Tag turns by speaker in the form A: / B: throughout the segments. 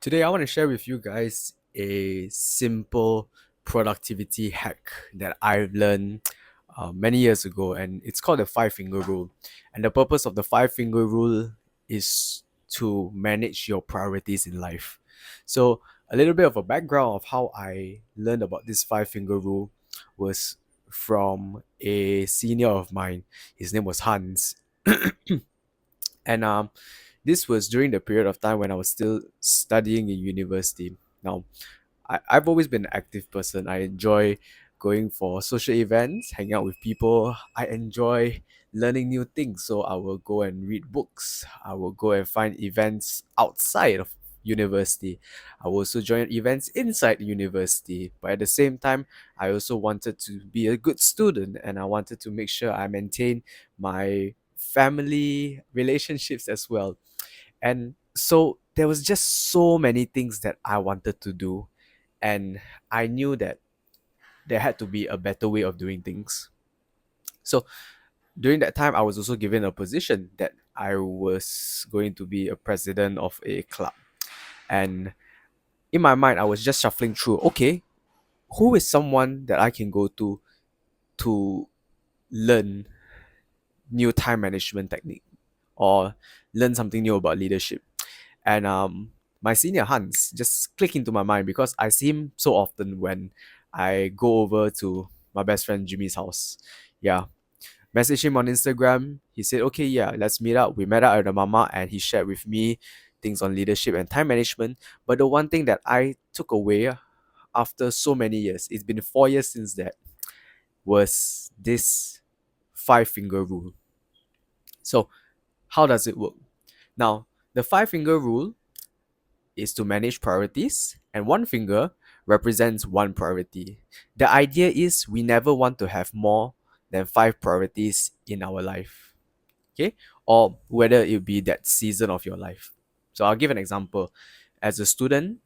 A: Today, I want to share with you guys a simple productivity hack that I've learned many years ago, and it's called the five finger rule. And the purpose of the five finger rule is to manage your priorities in life. So, a little bit of a background of how I learned about this five finger rule was from a senior of mine. His name was Hans. And this was during the period of time when I was still studying in university. Now, I've always been an active person. I enjoy going for social events, hanging out with people. I enjoy learning new things. So I will go and read books. I will go and find events outside of university. I will also join events inside university. But at the same time, I also wanted to be a good student and I wanted to make sure I maintain my family relationships as well. And so there was just so many things that I wanted to do, and I knew that there had to be a better way of doing things. So during that time, I was also given a position that I was going to be a president of a club. And in my mind, I was just shuffling through, okay, who is someone that I can go to learn new time management technique or learn something new about leadership? And my senior Hans just clicked into my mind because I see him so often when I go over to my best friend Jimmy's house. Yeah. Message him on Instagram. He said, okay, yeah, let's meet up. We met up at the mama and he shared with me things on leadership and time management. But the one thing that I took away after so many years, it's been 4 years since that, was this five finger rule. So how does it work? Now, the five finger rule is to manage priorities, and one finger represents one priority. The idea is we never want to have more than five priorities in our life, okay? Or whether it be that season of your life. So I'll give an example. As a student,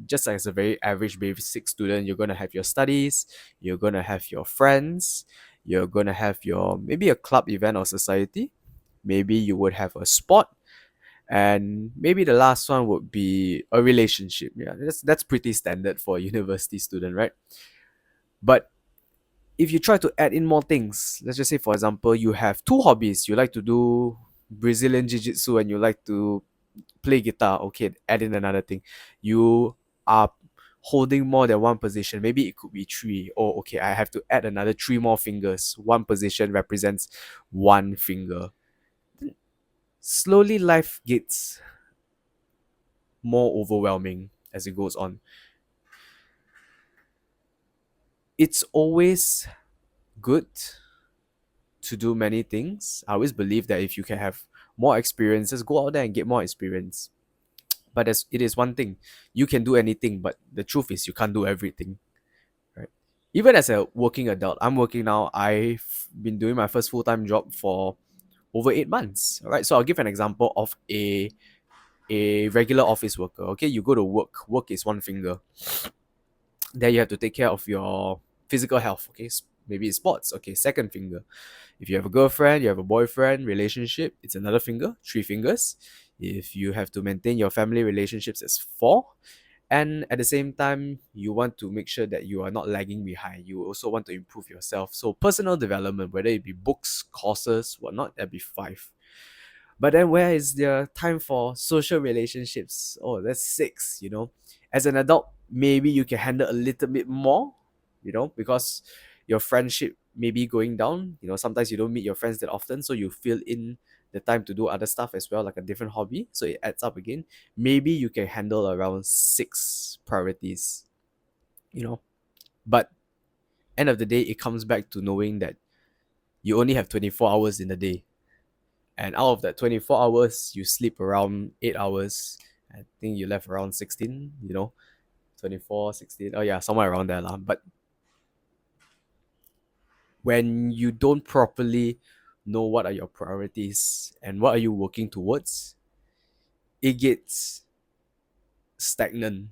A: just as a very average basic student, you're going to have your studies, you're going to have your friends, you're going to have your maybe a club event or society, maybe you would have a sport, and maybe the last one would be a relationship. Yeah, that's pretty standard for a university student, right? But if you try to add in more things, let's just say for example you have two hobbies. You like to do Brazilian jiu-jitsu and you like to play guitar. Okay, add in another thing. You are holding more than one position. Maybe it could be three. Oh, okay, I have to add another three more fingers. One position represents one finger. Slowly life gets more overwhelming as it goes on. It's always good to do many things. I always believe that if you can have more experiences, go out there and get more experience. But as it is one thing, you can do anything, but the truth is you can't do everything, right? Even as a working adult, I'm working now. I've been doing my first full-time job for over 8 months. All right. So I'll give an example of a regular office worker. Okay, you go to work. Work is one finger. There you have to take care of your physical health. Okay, maybe it's sports. Okay, second finger. If you have a girlfriend, you have a boyfriend relationship, it's another finger, three fingers. If you have to maintain your family relationships, it's four. And at the same time, you want to make sure that you are not lagging behind. You also want to improve yourself. So personal development, whether it be books, courses, whatnot, that'd be five. But then where is the time for social relationships? Oh, that's six. As an adult, maybe you can handle a little bit more, because your friendship may be going down. Sometimes you don't meet your friends that often, so you fill in the time to do other stuff as well, like a different hobby. So it adds up again. Maybe you can handle around six priorities, you know. But end of the day, it comes back to knowing that you only have 24 hours in a day. And out of that 24 hours, you sleep around 8 hours. I think you left around 16, 24, 16. Oh, yeah, somewhere around there. But when you don't properly know what are your priorities and what are you working towards, it gets stagnant.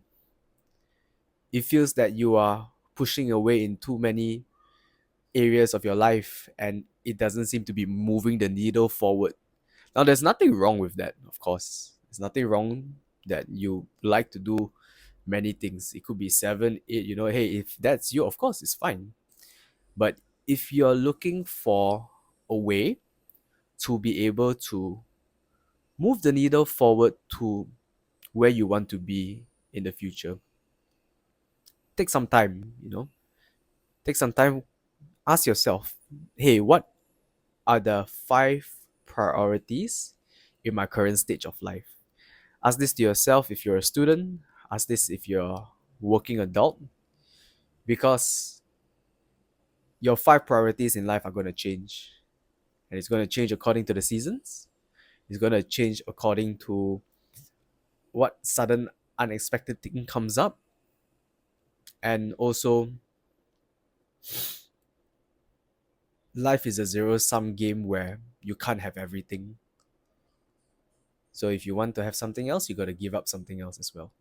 A: It feels that you are pushing away in too many areas of your life and it doesn't seem to be moving the needle forward. Now, there's nothing wrong with that, of course. There's nothing wrong. that you like to do many things. It could be seven, eight, hey, if that's you, of course, it's fine. But if you're looking for a way to be able to move the needle forward to where you want to be in the future, take some time, take some time, ask yourself, hey, what are the five priorities in my current stage of life? Ask this to yourself if you're a student, ask this if you're a working adult, because your five priorities in life are going to change. And it's going to change according to the seasons. It's going to change according to what sudden unexpected thing comes up. And also, life is a zero sum game where you can't have everything. So if you want to have something else, you got to give up something else as well.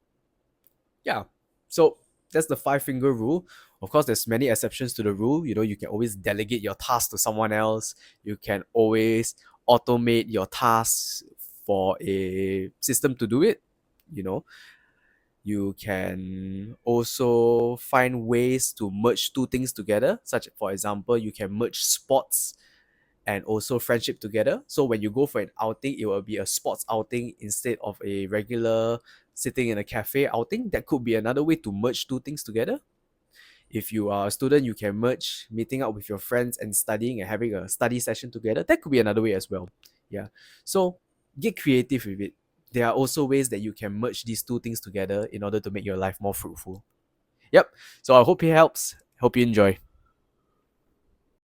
A: Yeah. So that's the five finger rule. Of course, there's many exceptions to the rule. You can always delegate your task to someone else. You can always automate your tasks for a system to do it. You know, you can also find ways to merge two things together, such for example, you can merge sports and also friendship together. So when you go for an outing, it will be a sports outing instead of a regular sitting in a cafe outing. That could be another way to merge two things together. If you are a student, you can merge meeting up with your friends and studying and having a study session together. That could be another way as well. Yeah. So get creative with it. There are also ways that you can merge these two things together in order to make your life more fruitful. Yep. So I hope it helps. Hope you enjoy.